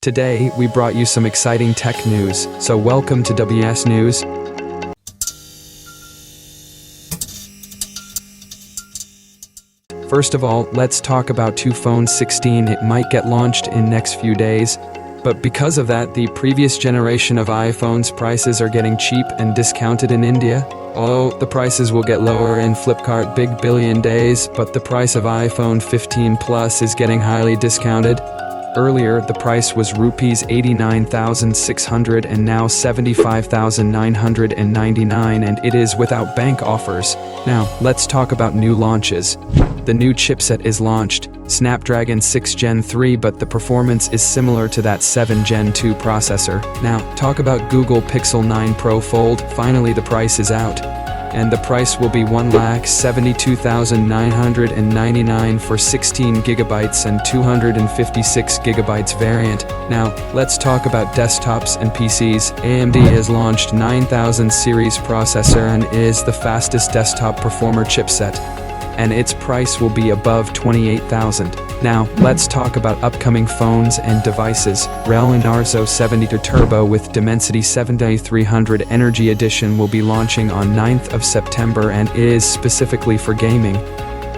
Today, we brought you some exciting tech news, so welcome to WS News. First of all, let's talk about iPhone 16. It might get launched in next few days, but because of that, the previous generation of iPhones prices are getting cheap and discounted in India. Oh, the prices will get lower in Flipkart Big Billion Days, but the price of iPhone 15 Plus is getting highly discounted. Earlier, the price was Rs 89,600 and now 75,999, and it is without bank offers. Now, let's talk about new launches. The new chipset is launched, Snapdragon 6 Gen 3, but the performance is similar to that 7 Gen 2 processor. Now, talk about Google Pixel 9 Pro Fold. Finally, the price is out, and the price will be $172,999 for 16 gigabytes and 256 gigabytes variant. Now, let's talk about desktops and PCs. AMD has launched 9000 series processor and is the fastest desktop performer chipset, and its price will be above $28,000. Now, let's talk about upcoming phones and devices. Realme Narzo 72 Turbo with Dimensity 7300 Energy Edition will be launching on 9th of September and is specifically for gaming.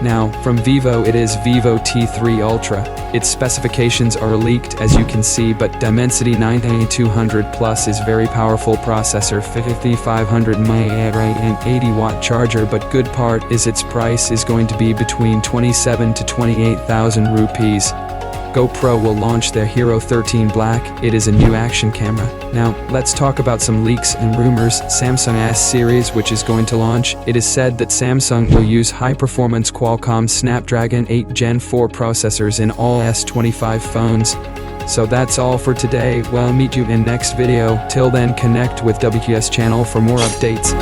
Now, from Vivo, it is Vivo T3 Ultra. Its specifications are leaked, as you can see, but Dimensity 9200 Plus is very powerful processor, 5500 mAh and 80-watt charger, but good part is its price is going to be between 27 to 28,000 rupees. GoPro will launch their Hero 13 Black. It is a new action camera. Now, let's talk about some leaks and rumors. Samsung S series, which is going to launch. It is said that Samsung will use high-performance Qualcomm Snapdragon 8 Gen 4 processors in all S25 phones. So that's all for today. Well, meet you in next video. Till then, connect with WS channel for more updates.